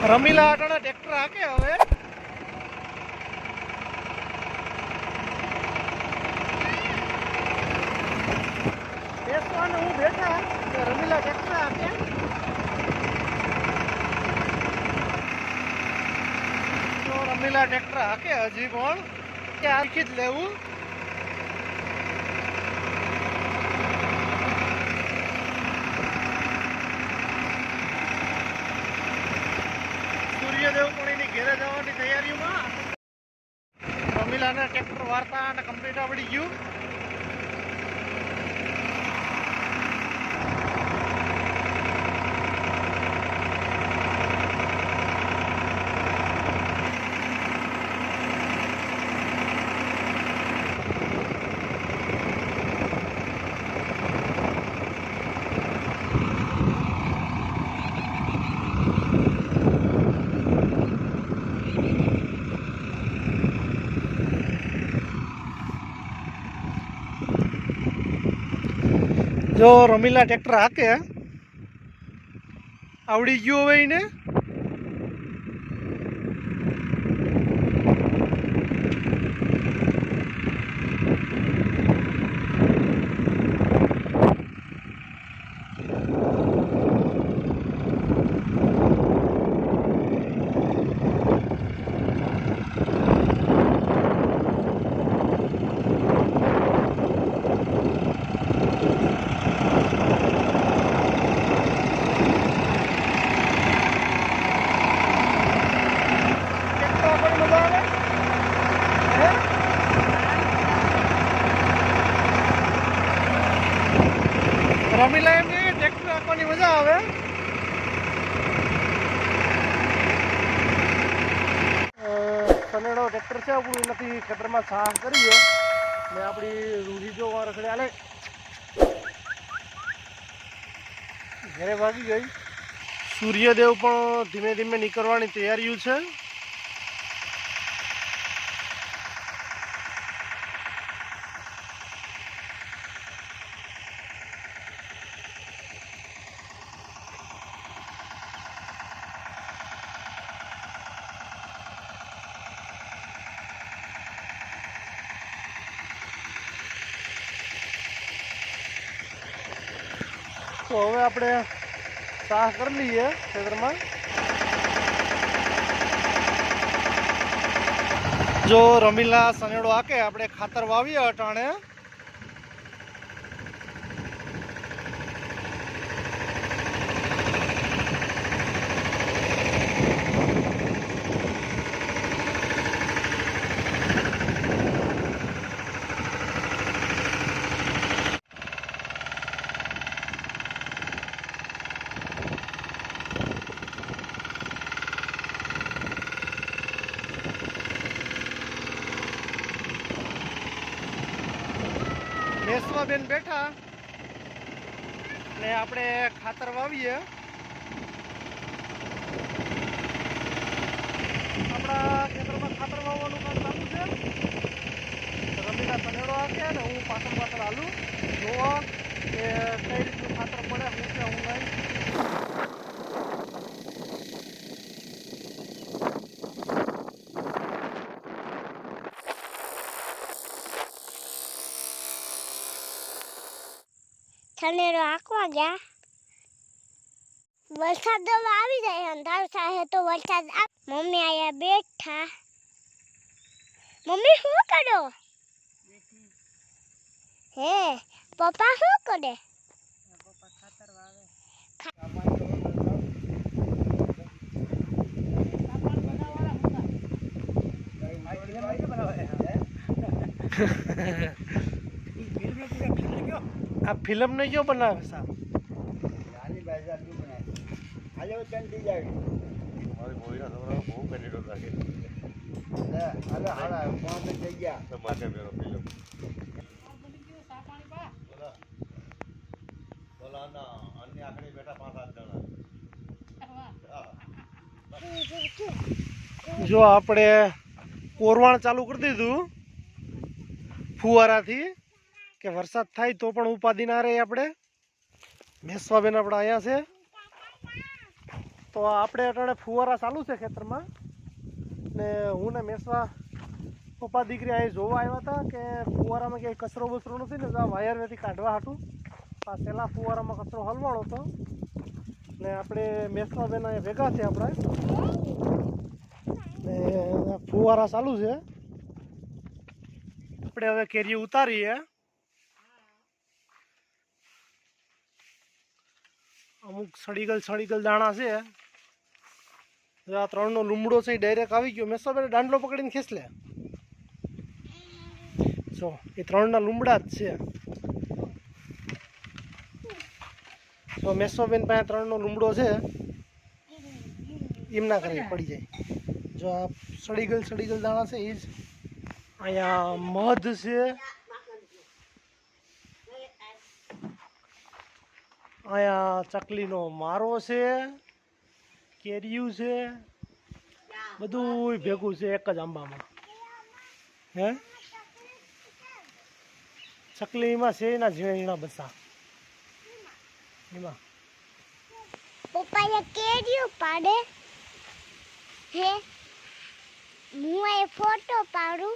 Ramila અટાણા tractor હાકે હવે બેસવાને હું બેઠા રમીલા ટ્રેક્ટર હાકે તો રમીલા ટ્રેક્ટર હાકે હજી પણ ત્યાં આખી જ લેવું સૂર્યદેવ પણ એની ઘેરે જવાની તૈયારીમાં રમીલાના ટ્રેક્ટર વાર્તા અને કમ્પ્લીટ આવડી ગયું જો રમીલા ટ્રેક્ટર હાકે આવડી ગયું હવે એને રમીલા એમ કે ટ્રેક્ટર આપવાની મજા આવે સનેડો ટ્રેક્ટર છે આપણું એનાથી ખેતરમાં સાહ કરીએ ને આપણી રૂઢી જો રખડે હાલે ઘરે ભાગી ગઈ સૂર્યદેવ પણ ધીમે ધીમે નીકળવાની તૈયારીઓ છે તો હવે આપણે સાહ કરી લઈએ ખેતરમાં જો રમીલા સનેડો હાકે આપણે ખાતર વાવીએ અટાણે બેન બેઠા ને આપણે ખાતર વાવીએ આપણા ખેતરમાં ખાતર વાવવાનું કામ ચાલુ છે રમીલા સનેડો હાકે ને હું પાછળ હાલું જોવા કે કઈ રીતનું ખાતર પડે હું છે હું નહીં સનેડો હાંકવા ગયા વરસાદ આવી જાય અંધારું થાય તો વરસાદ મમ્મી આયા બેઠા મમ્મી શું કરો હે પપ્પા શું કરે પપ્પા ખાતર વાવે આ ફિલ્મ ને ક્यों બનાવે સાहब નાની ભાષા ક્यों બનાવે આજે કેમ થઈ જાય તમારી બોઈના છોકરા બહુ કેન્ડિડેટ લાગે લે હાલે હાલે કોણ થઈ ગયા તો માટે મેરો ફિલ્મ બોલા ના અન્ય આખરે બેઠા 5-7 જણા જો આપણે કોરવાણ ચાલુ કરી દીધું ફુવારાથી કે વરસાદ થાય તો પણ ઉપાધિ ના રહે આપણે મેસવાબેન આપણા અહીંયા છે તો આપણે અટાણે ફુવારા ચાલુ છે ખેતરમાં ને હું ને મેસવા પપ્પા દીકરી અહીં જોવા આવ્યા હતા કે ફુવારામાં ક્યાંય કચરો બચરો નથી ને આ વાયરથી કાઢવા હાટું આ છેલ્લા ફુવારામાં કચરો હલવાળો હતો ને આપણે મેસવા બેન અહીંયા ભેગા છે આપણે ને ફુવારા ચાલુ છે. આપણે હવે કેરી ઉતારીએ. અમુક સડીગલ દાણા છે. આ 3નો લીમડો છે ડાયરેક્ટ આવી ગયો. મેસવાબેન દાંડલો પકડીને ખેંચ લે. જો એ 3ના લીમડા જ છે. તો મેસવાબેન પાસે 3નો લીમડો છે. એમ ના કરે પડી જાય. જો આ સડીગલ દાણા છે એ જ. અહીંયા મધ છે. અહીંયા ચકલીનો મારો છે, કેરીયું છે, બધું ભેગું છે એક જ આંબામાં. હે ચકલીમાં છે એના ઝીણા બસા એમાં. પપ્પાએ કેરીયું પાડે હે, હું એ ફોટો પાડું.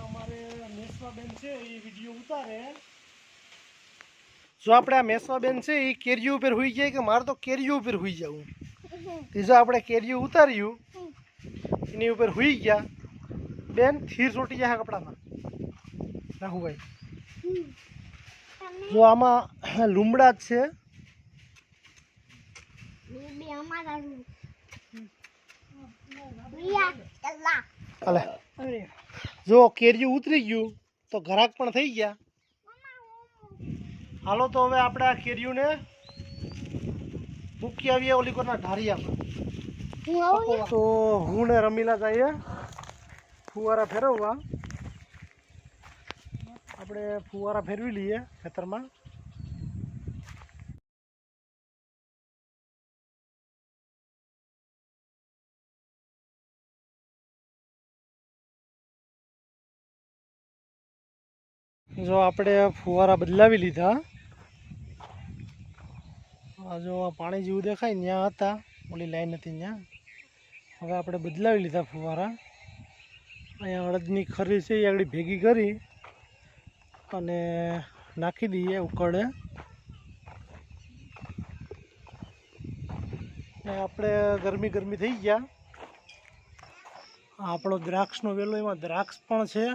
અમારે મેસવાબેન છે એ વિડીયો ઉતારે. જો આપણે આ મેસવાબેન છે એ કેરીઓ ઉપર હોઈ જાય કે મારે તો કેરીઓ ઉપર હોઈ જવું. જો આપણે કેરીઓ ઉતાર્યું એની ઉપર હોઈ ગયા બેન થીર ચોટી જાય કપડામાં રાહુભાઈ. જો આમાં લીમડા જ છે. હાલે જો કેરીઓ ઉતરી ગયું તો ઘરાક પણ થઈ ગયા. હાલો તો હવે આપણે આ કેરીઓને મૂકી આવીએ ઓલી કોરના ઢારિયામાં. તો હું ને રમીલા જઈએ ફુવારા ફેરવવા. આપણે ફુવારા ફેરવી લઈએ ખેતરમાં. જો આપણે ફુવારા બદલાવી લીધા. જો પાણી જેવું દેખાય ત્યાં હતા, ઓલી લાઈન હતી ત્યાં. હવે આપણે બદલાવી લીધા ફુવારા. અહીંયા અડદની ખરી છે એ આગળ ભેગી કરી અને નાખી દઈએ ઉકળે. ને આપણે ગરમી થઈ ગયા. આપણો દ્રાક્ષનો વેલો, એમાં દ્રાક્ષ પણ છે.